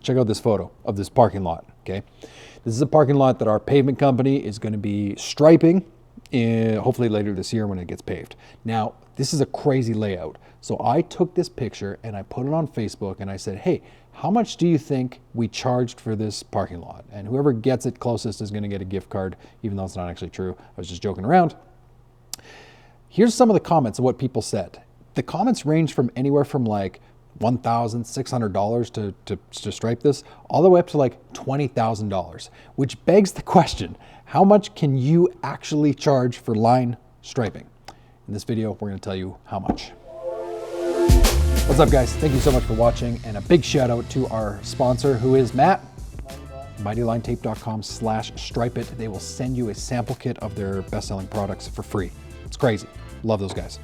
check out this photo of this parking lot, okay? This is a parking lot that our pavement company is going to be striping hopefully later this year when it gets paved. Now, this is a crazy layout. So I took this picture and I put it on Facebook and I said, hey, how much do you think we charged for this parking lot? And whoever gets it closest is going to get a gift card, even though it's not actually true. I was just joking around. Here's some of the comments of what people said. The comments range from anywhere from like $1,600 to stripe this, all the way up to like $20,000, which begs the question, how much can you actually charge for line striping? In this video, we're going to tell you how much. What's up, guys? Thank you so much for watching, and a big shout out to our sponsor, who is Matt. MightyLineTape.com/stripe it. They will send you a sample kit of their best-selling products for free. It's crazy. Love those guys.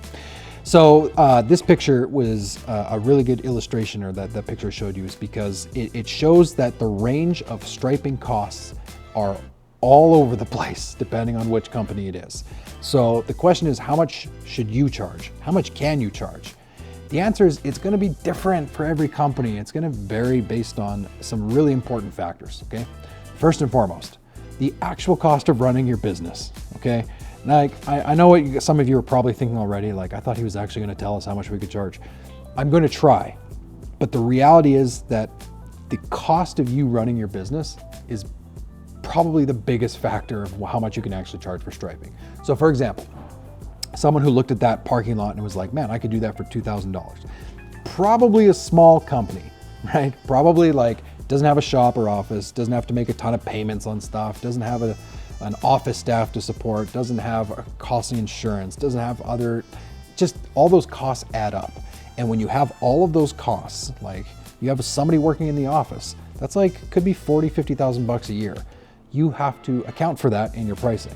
So this picture was a really good illustration, or that picture showed you, is because it shows that the range of striping costs are all over the place depending on which company it is. So the question is, how much should you charge? How much can you charge? The answer is it's going to be different for every company. It's going to vary based on some really important factors, okay? First and foremost, the actual cost of running your business, okay? Now, I know what some of you are probably thinking already, like, I thought he was actually going to tell us how much we could charge. I'm going to try, but the reality is that the cost of you running your business is probably the biggest factor of how much you can actually charge for striping. So for example, someone who looked at that parking lot and was like, man, I could do that for $2,000. Probably a small company, right? Probably like doesn't have a shop or office, doesn't have to make a ton of payments on stuff, doesn't have an office staff to support, doesn't have a costly insurance, doesn't have just all those costs add up. And when you have all of those costs, like you have somebody working in the office, that's like, could be 40, 50,000 bucks a year. You have to account for that in your pricing.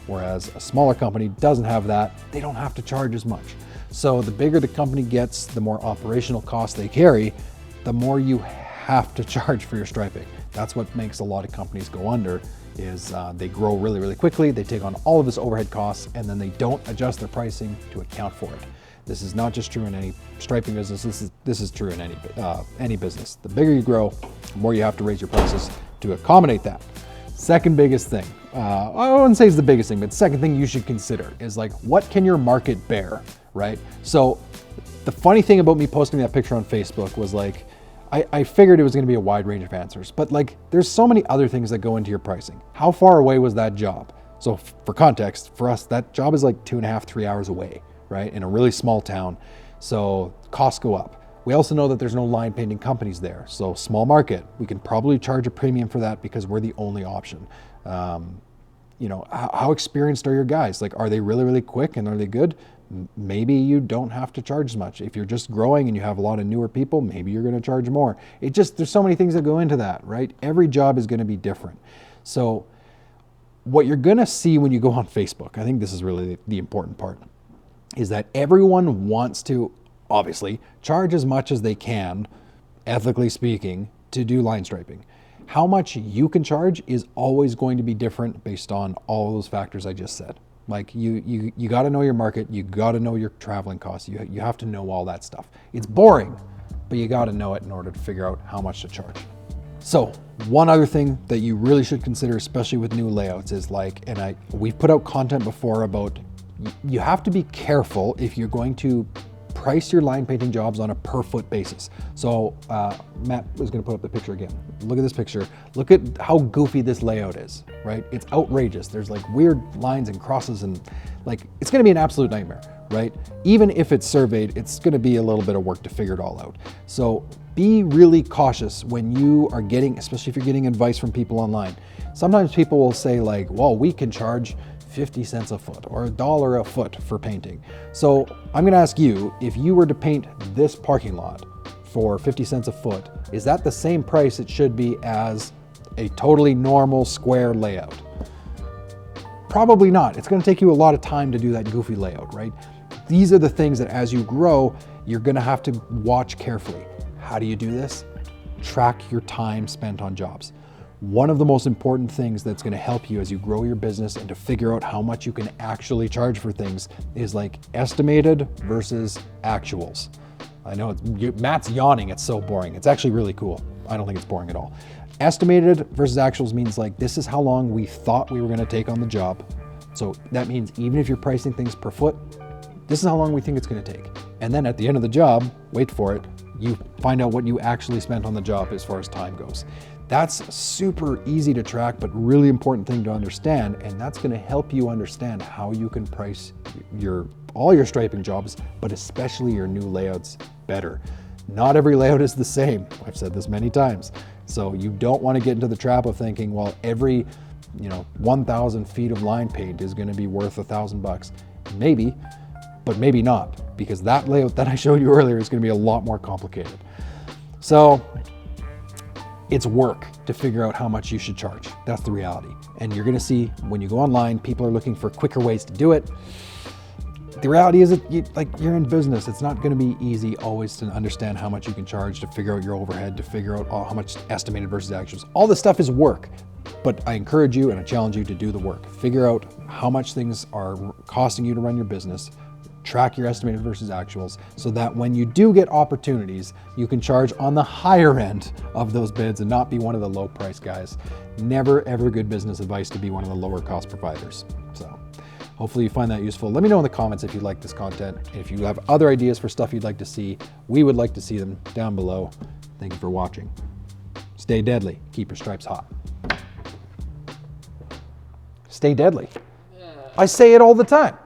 Whereas a smaller company doesn't have that, they don't have to charge as much. So the bigger the company gets, the more operational costs they carry, the more you have to charge for your striping. That's what makes a lot of companies go under, is they grow really, really quickly, they take on all of this overhead costs, and then they don't adjust their pricing to account for it. This is not just true in any striping business, this is true in any business. The bigger you grow, the more you have to raise your prices to accommodate that. Second biggest thing, I wouldn't say it's the biggest thing, but second thing you should consider is like, what can your market bear, right? So the funny thing about me posting that picture on Facebook was like, I figured it was gonna be a wide range of answers, but like there's so many other things that go into your pricing. How far away was that job? So for context, for us, that job is like 2.5, 3 hours away, right? In a really small town. So costs go up. We also know that there's no line painting companies there. So small market, we can probably charge a premium for that because we're the only option. You know, how experienced are your guys? Like, are they really, really quick and are they good? Maybe you don't have to charge as much. If you're just growing and you have a lot of newer people, maybe you're gonna charge more. There's so many things that go into that, right? Every job is gonna be different. So what you're gonna see when you go on Facebook, I think this is really the important part, is that everyone wants to obviously charge as much as they can, ethically speaking, to do line striping. How much you can charge is always going to be different based on all those factors I just said. Like you got to know your market, you got to know your traveling costs, you have to know all that stuff. It's boring, but you got to know it in order to figure out how much to charge. So one other thing that you really should consider, especially with new layouts, is like, and we've put out content before about, you have to be careful if you're going to price your line painting jobs on a per foot basis. So Matt was gonna put up the picture again. Look at this picture. Look at how goofy this layout is, right? It's outrageous. There's like weird lines and crosses and like, it's gonna be an absolute nightmare, right? Even if it's surveyed, it's gonna be a little bit of work to figure it all out. So be really cautious when you are getting, especially if you're getting advice from people online. Sometimes people will say like, well, we can charge 50 cents a foot or $1 a foot for painting. So I'm gonna ask you, if you were to paint this parking lot for 50 cents a foot, is that the same price it should be as a totally normal square layout? Probably not. It's gonna take you a lot of time to do that goofy layout, right? These are the things that as you grow, you're gonna have to watch carefully. How do you do this? Track your time spent on jobs. One of the most important things that's going to help you as you grow your business and to figure out how much you can actually charge for things is like estimated versus actuals. I know Matt's yawning, it's so boring. It's actually really cool. I don't think it's boring at all. Estimated versus actuals means like this is how long we thought we were going to take on the job. So that means even if you're pricing things per foot, this is how long we think it's going to take. And then at the end of the job, wait for it, you find out what you actually spent on the job as far as time goes. That's super easy to track, but really important thing to understand. And that's going to help you understand how you can price all your striping jobs, but especially your new layouts better. Not every layout is the same. I've said this many times. So you don't want to get into the trap of thinking, well, every 1,000 feet of line paint is going to be worth $1,000. Maybe, but maybe not, because that layout that I showed you earlier is going to be a lot more complicated. So it's work to figure out how much you should charge. That's the reality. And you're going to see when you go online, people are looking for quicker ways to do it. The reality is that you're in business. It's not going to be easy always to understand how much you can charge, to figure out your overhead, to figure out how much estimated versus actuals. All this stuff is work, but I encourage you and I challenge you to do the work. Figure out how much things are costing you to run your business. Track your estimated versus actuals so that when you do get opportunities, you can charge on the higher end of those bids and not be one of the low price guys. Never ever good business advice to be one of the lower cost providers. So hopefully you find that useful. Let me know in the comments if you like this content. And if you have other ideas for stuff you'd like to see, we would like to see them down below. Thank you for watching. Stay deadly. Keep your stripes hot. Stay deadly. I say it all the time.